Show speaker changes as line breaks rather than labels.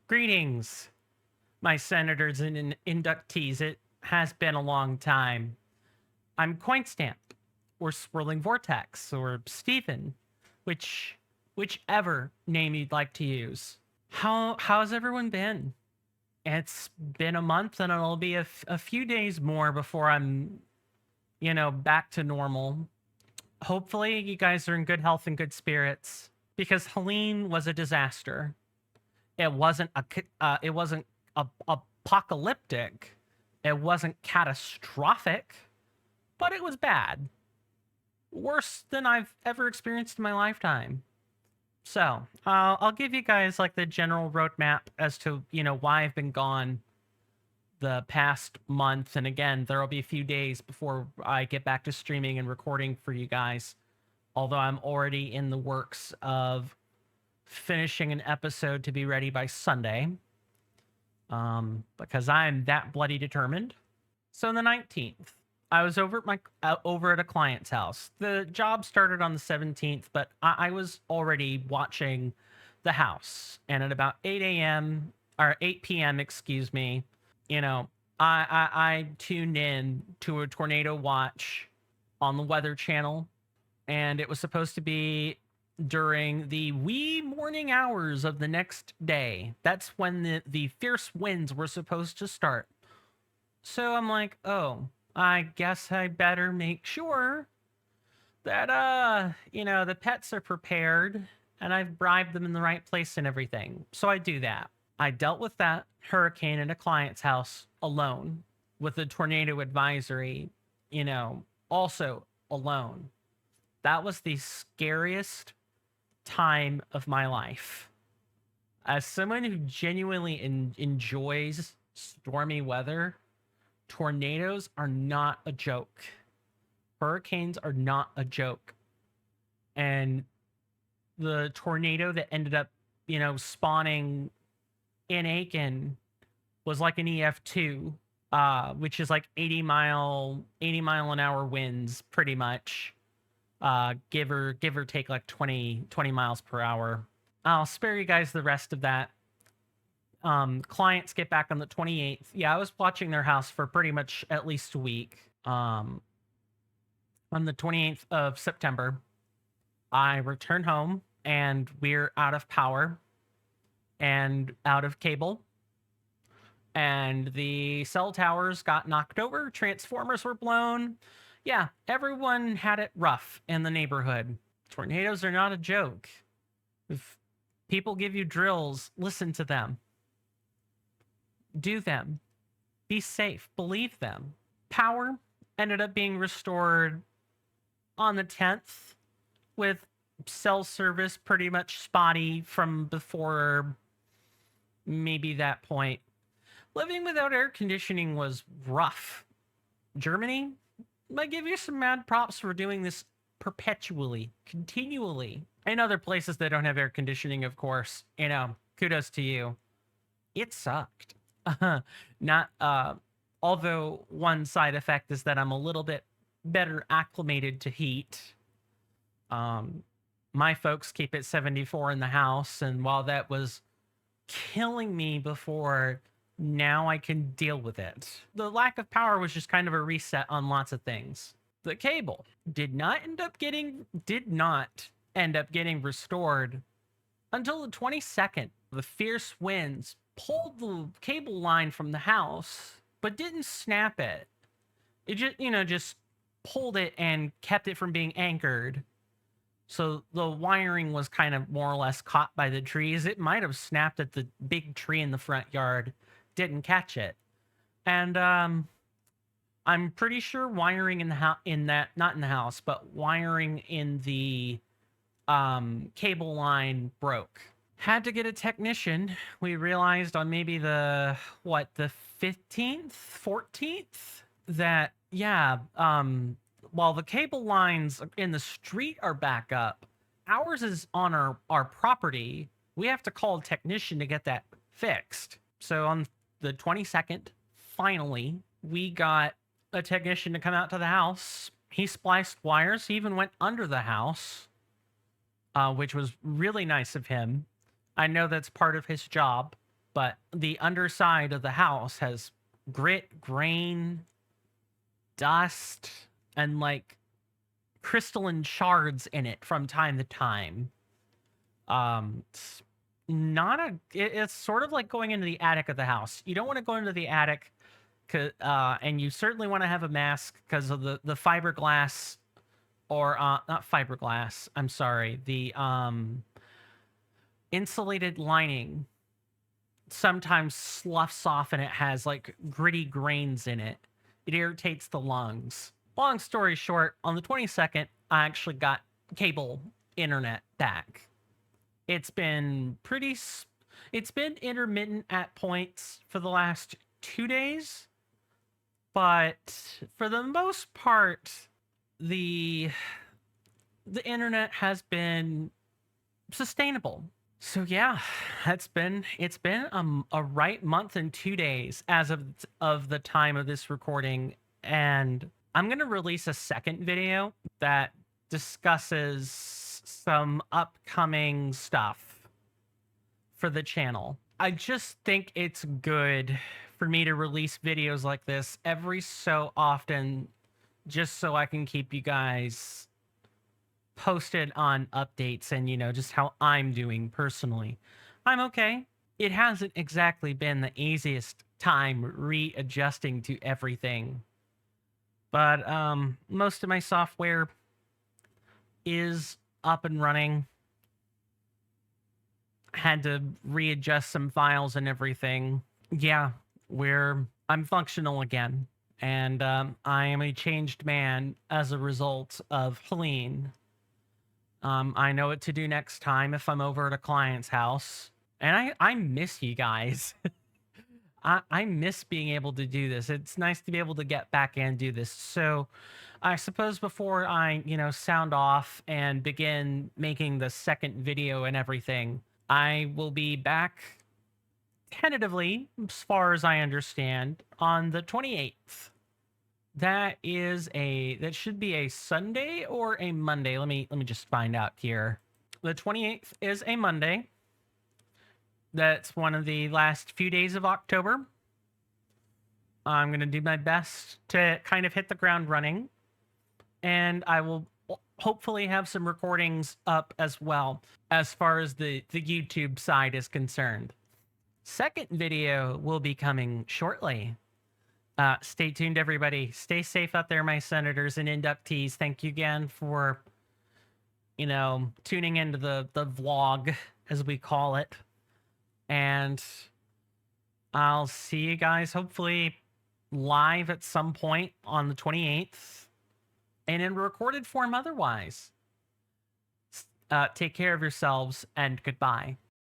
Greetings, my senators and inductees. It has been a long time. I'm Coinstamp, or Swirling Vortex, or Stephen, whichever name you'd like to use. How's everyone been? It's been a month, and it'll be a few days more before I'm, back to normal. Hopefully, you guys are in good health and good spirits, because Helene was a disaster. It wasn't apocalyptic. It wasn't catastrophic, but it was bad. Worse than I've ever experienced in my lifetime. So, I'll give you guys like the general roadmap as to, why I've been gone the past month. And again, there'll be a few days before I get back to streaming and recording for you guys. Although I'm already in the works of finishing an episode to be ready by Sunday, because I'm that bloody determined. So on the 19th, I was over at a client's house. The job started on the 17th, but I was already watching the house. And at about 8 p.m., excuse me, I tuned in to a tornado watch on the Weather Channel, and it was supposed to be during the wee morning hours of the next day. That's when the fierce winds were supposed to start. So I'm like, oh, I guess I better make sure that, the pets are prepared and I've bribed them in the right place and everything. So I do that. I dealt with that hurricane at a client's house alone with a tornado advisory, also alone. That was the scariest time of my life. As someone who genuinely enjoys stormy weather, tornadoes are not a joke. Hurricanes are not a joke. And the tornado that ended up, spawning in Aiken was like an EF2, which is like 80 mile an hour winds, pretty much. Give or take like 20 miles per hour. I'll spare you guys the rest of that. Clients get back on the 28th. Yeah, I was watching their house for pretty much at least a week. On the 28th of September, I return home and we're out of power and out of cable. And the cell towers got knocked over, transformers were blown. Yeah, everyone had it rough in the neighborhood. Tornadoes are not a joke. If people give you drills, listen to them. Do them. Be safe. Believe them. Power ended up being restored on the 10th, with cell service pretty much spotty from before maybe that point. Living without air conditioning was rough. Germany, I give you some mad props for doing this perpetually, continually. And other places that don't have air conditioning, of course, kudos to you. It sucked. Not, although one side effect is that I'm a little bit better acclimated to heat. My folks keep it 74 in the house, and while that was killing me before, now I can deal with it. The lack of power was just kind of a reset on lots of things. The cable did not end up getting restored until the 22nd. The fierce winds pulled the cable line from the house, but didn't snap it. It just pulled it and kept it from being anchored. So the wiring was kind of more or less caught by the trees. It might have snapped at the big tree in the front yard. Didn't catch it. And I'm pretty sure wiring in the not in the house, but wiring in the cable line broke. Had to get a technician. We realized on maybe the 15th, 14th, that while the cable lines in the street are back up, ours is on our property. We have to call a technician to get that fixed. So on the 22nd, finally, we got a technician to come out to the house. He spliced wires. He even went under the house, which was really nice of him. I know that's part of his job. but the underside of the house has grit, grain, dust, and like crystalline shards in it from time to time. It's not a. It's sort of like going into the attic of the house. You don't want to go into the attic, and you certainly want to have a mask because of the fiberglass, or not fiberglass. I'm sorry, the insulated lining sometimes sloughs off and it has like gritty grains in it. It irritates the lungs. Long story short, on the 22nd, I actually got cable internet back. It's been it's been intermittent at points for the last 2 days, but for the most part, the internet has been sustainable. So yeah, it's been a right month and 2 days as of the time of this recording, and I'm going to release a second video that discusses some upcoming stuff for the channel. I just think it's good for me to release videos like this every so often, just so I can keep you guys posted on updates and, you know, just how I'm doing personally. I'm okay. It hasn't exactly been the easiest time readjusting to everything, but most of my software is up and running. Had to readjust some files and everything. Yeah, I'm functional again, and I am a changed man as a result of Helene. I know what to do next time if I'm over at a client's house. And I miss you guys. I miss being able to do this. It's nice to be able to get back and do this. So I suppose before I, you know, sound off and begin making the second video and everything, I will be back tentatively, as far as I understand, on the 28th. That should be a Sunday or a Monday. Let me just find out here. The 28th is a Monday. That's one of the last few days of October. I'm going to do my best to kind of hit the ground running, and I will hopefully have some recordings up as well as far as the YouTube side is concerned. Second video will be coming shortly. Stay tuned, everybody. Stay safe out there, my senators and inductees. Thank you again for, you know, tuning into the vlog, as we call it. And I'll see you guys hopefully live at some point on the 28th and in recorded form otherwise. Take care of yourselves and goodbye.